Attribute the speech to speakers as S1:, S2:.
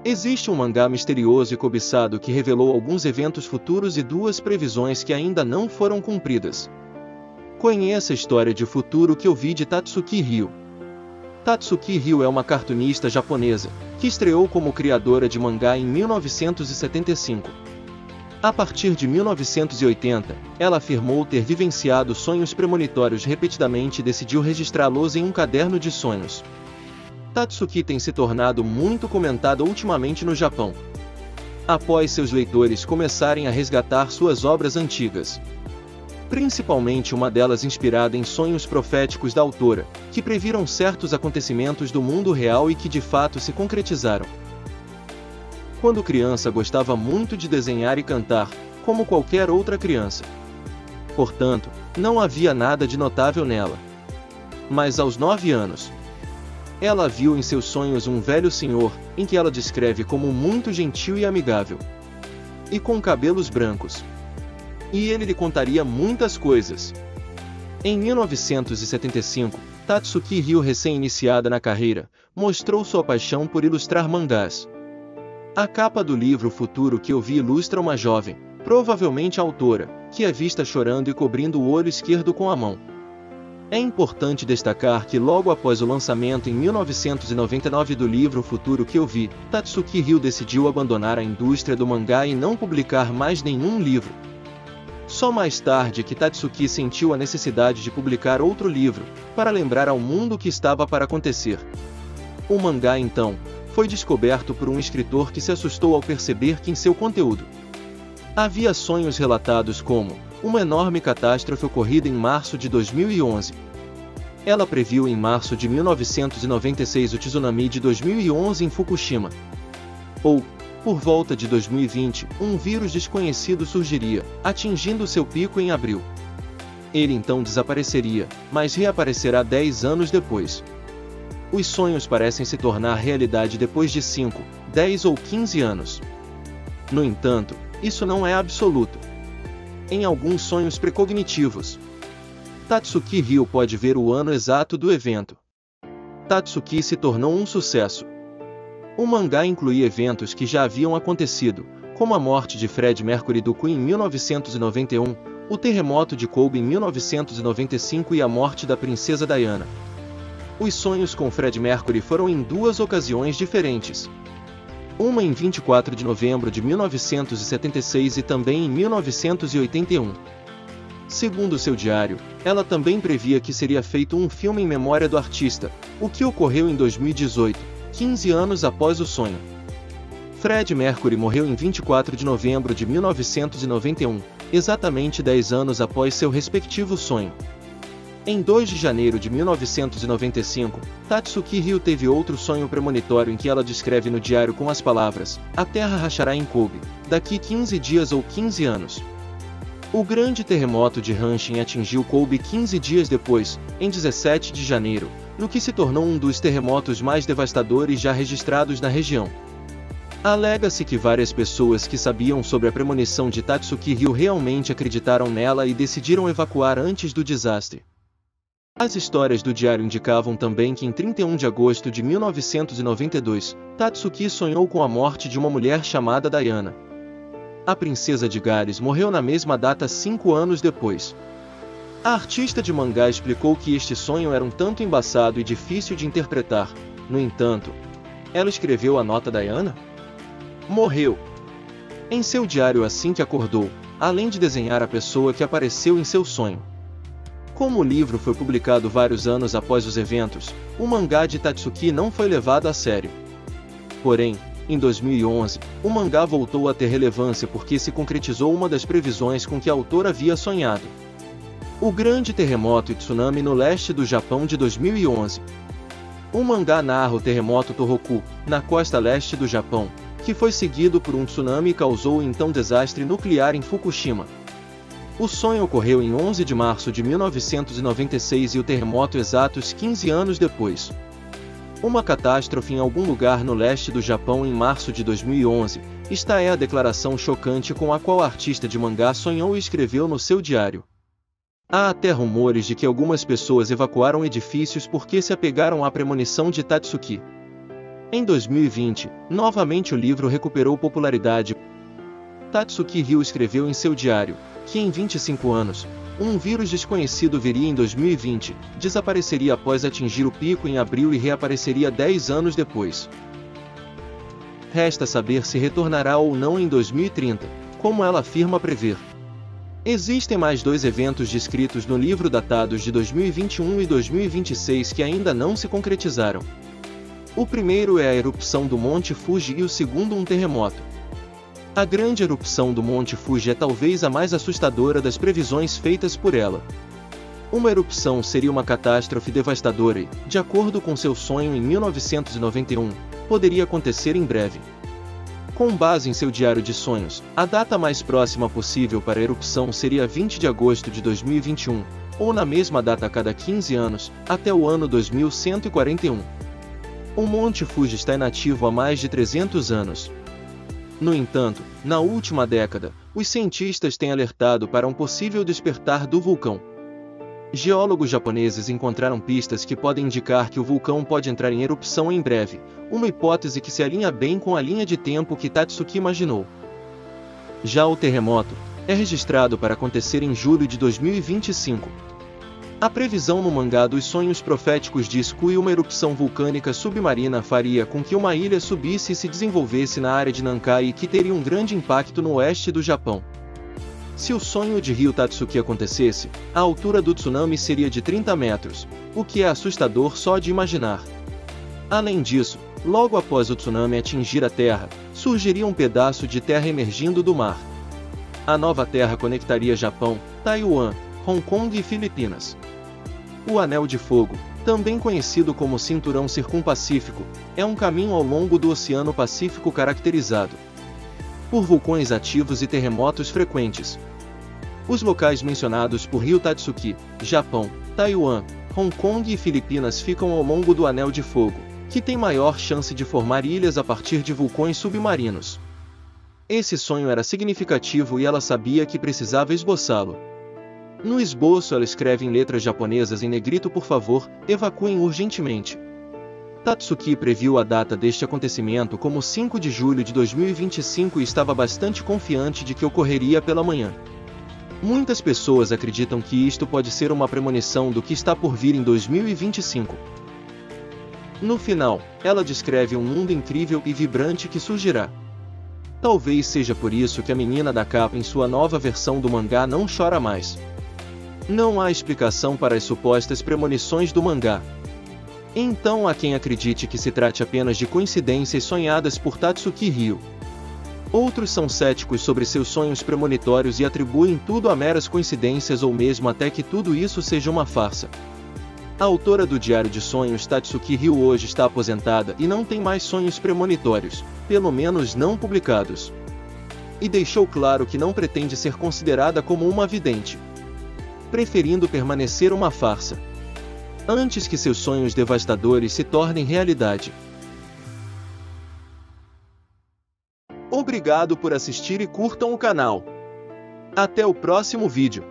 S1: Existe um mangá misterioso e cobiçado que revelou alguns eventos futuros e duas previsões que ainda não foram cumpridas. Conheça a história de futuro que eu vi de Tatsuki Ryo. Tatsuki Ryo é uma cartunista japonesa, que estreou como criadora de mangá em 1975. A partir de 1980, ela afirmou ter vivenciado sonhos premonitórios repetidamente e decidiu registrá-los em um caderno de sonhos. Tatsuki tem se tornado muito comentada ultimamente no Japão, após seus leitores começarem a resgatar suas obras antigas. Principalmente uma delas inspirada em sonhos proféticos da autora, que previram certos acontecimentos do mundo real e que de fato se concretizaram. Quando criança gostava muito de desenhar e cantar, como qualquer outra criança. Portanto, não havia nada de notável nela. Mas aos 9 anos, ela viu em seus sonhos um velho senhor, em que ela descreve como muito gentil e amigável, e com cabelos brancos. E ele lhe contaria muitas coisas. Em 1975, Tatsuki Ryo, recém-iniciada na carreira, mostrou sua paixão por ilustrar mangás. A capa do livro Futuro que eu vi ilustra uma jovem, provavelmente a autora, que é vista chorando e cobrindo o olho esquerdo com a mão. É importante destacar que logo após o lançamento em 1999 do livro Futuro que eu vi, Tatsuki Ryo decidiu abandonar a indústria do mangá e não publicar mais nenhum livro. Só mais tarde que Tatsuki sentiu a necessidade de publicar outro livro, para lembrar ao mundo o que estava para acontecer. O mangá, então, foi descoberto por um escritor que se assustou ao perceber que em seu conteúdo havia sonhos relatados como uma enorme catástrofe ocorrida em março de 2011. Ela previu em março de 1996 o tsunami de 2011 em Fukushima. Ou, por volta de 2020, um vírus desconhecido surgiria, atingindo seu pico em abril. Ele então desapareceria, mas reaparecerá 10 anos depois. Os sonhos parecem se tornar realidade depois de 5, 10 ou 15 anos. No entanto, isso não é absoluto. Em alguns sonhos precognitivos, Tatsuki Ryo pode ver o ano exato do evento. Tatsuki se tornou um sucesso. O mangá incluía eventos que já haviam acontecido, como a morte de Fred Mercury do Queen em 1991, o terremoto de Kobe em 1995 e a morte da princesa Diana. Os sonhos com Fred Mercury foram em duas ocasiões diferentes. Uma em 24 de novembro de 1976 e também em 1981. Segundo seu diário, ela também previa que seria feito um filme em memória do artista, o que ocorreu em 2018, 15 anos após o sonho. Fred Mercury morreu em 24 de novembro de 1991, exatamente 10 anos após seu respectivo sonho. Em 2 de janeiro de 1995, Tatsuki Ryo teve outro sonho premonitório em que ela descreve no diário com as palavras: "A Terra rachará em Kobe, daqui 15 dias ou 15 anos." O grande terremoto de Hanshin atingiu Kobe 15 dias depois, em 17 de janeiro, no que se tornou um dos terremotos mais devastadores já registrados na região. Alega-se que várias pessoas que sabiam sobre a premonição de Tatsuki Ryo realmente acreditaram nela e decidiram evacuar antes do desastre. As histórias do diário indicavam também que em 31 de agosto de 1992, Tatsuki sonhou com a morte de uma mulher chamada Diana. A princesa de Gales morreu na mesma data 5 anos depois. A artista de mangá explicou que este sonho era um tanto embaçado e difícil de interpretar. No entanto, ela escreveu a nota Diana morreu em seu diário assim que acordou, além de desenhar a pessoa que apareceu em seu sonho. Como o livro foi publicado vários anos após os eventos, o mangá de Tatsuki não foi levado a sério. Porém, em 2011, o mangá voltou a ter relevância porque se concretizou uma das previsões com que a autora havia sonhado: o grande terremoto e tsunami no leste do Japão de 2011. O mangá narra o terremoto Tohoku, na costa leste do Japão, que foi seguido por um tsunami e causou o então desastre nuclear em Fukushima. O sonho ocorreu em 11 de março de 1996 e o terremoto exatos 15 anos depois. Uma catástrofe em algum lugar no leste do Japão em março de 2011, esta é a declaração chocante com a qual a artista de mangá sonhou e escreveu no seu diário. Há até rumores de que algumas pessoas evacuaram edifícios porque se apegaram à premonição de Tatsuki. Em 2020, novamente o livro recuperou popularidade. Tatsuki Ryo escreveu em seu diário que em 25 anos, um vírus desconhecido viria em 2020, desapareceria após atingir o pico em abril e reapareceria 10 anos depois. Resta saber se retornará ou não em 2030, como ela afirma prever. Existem mais 2 eventos descritos no livro datados de 2021 e 2026 que ainda não se concretizaram. O primeiro é a erupção do Monte Fuji e o segundo um terremoto. A grande erupção do Monte Fuji é talvez a mais assustadora das previsões feitas por ela. Uma erupção seria uma catástrofe devastadora e, de acordo com seu sonho em 1991, poderia acontecer em breve. Com base em seu diário de sonhos, a data mais próxima possível para a erupção seria 20 de agosto de 2021, ou na mesma data a cada 15 anos, até o ano 2141. O Monte Fuji está inativo há mais de 300 anos. No entanto, na última década, os cientistas têm alertado para um possível despertar do vulcão. Geólogos japoneses encontraram pistas que podem indicar que o vulcão pode entrar em erupção em breve, uma hipótese que se alinha bem com a linha de tempo que Tatsuki imaginou. Já o terremoto é registrado para acontecer em julho de 2025. A previsão no mangá dos sonhos proféticos diz que uma erupção vulcânica submarina faria com que uma ilha subisse e se desenvolvesse na área de Nankai e que teria um grande impacto no oeste do Japão. Se o sonho de Ryo Tatsuki acontecesse, a altura do tsunami seria de 30 metros, o que é assustador só de imaginar. Além disso, logo após o tsunami atingir a Terra, surgiria um pedaço de terra emergindo do mar. A nova terra conectaria Japão, Taiwan, Hong Kong e Filipinas. O Anel de Fogo, também conhecido como Cinturão Circumpacífico, é um caminho ao longo do Oceano Pacífico caracterizado por vulcões ativos e terremotos frequentes. Os locais mencionados por Ryo Tatsuki, Japão, Taiwan, Hong Kong e Filipinas ficam ao longo do Anel de Fogo, que tem maior chance de formar ilhas a partir de vulcões submarinos. Esse sonho era significativo e ela sabia que precisava esboçá-lo. No esboço ela escreve em letras japonesas em negrito: por favor, evacuem urgentemente. Tatsuki previu a data deste acontecimento como 5 de julho de 2025 e estava bastante confiante de que ocorreria pela manhã. Muitas pessoas acreditam que isto pode ser uma premonição do que está por vir em 2025. No final, ela descreve um mundo incrível e vibrante que surgirá. Talvez seja por isso que a menina da capa em sua nova versão do mangá não chora mais. Não há explicação para as supostas premonições do mangá. Então há quem acredite que se trate apenas de coincidências sonhadas por Tatsuki Ryo. Outros são céticos sobre seus sonhos premonitórios e atribuem tudo a meras coincidências ou mesmo até que tudo isso seja uma farsa. A autora do Diário de Sonhos Tatsuki Ryo hoje está aposentada e não tem mais sonhos premonitórios, pelo menos não publicados. E deixou claro que não pretende ser considerada como uma vidente, preferindo permanecer uma farsa, antes que seus sonhos devastadores se tornem realidade. Obrigado por assistir e curtam o canal. Até o próximo vídeo.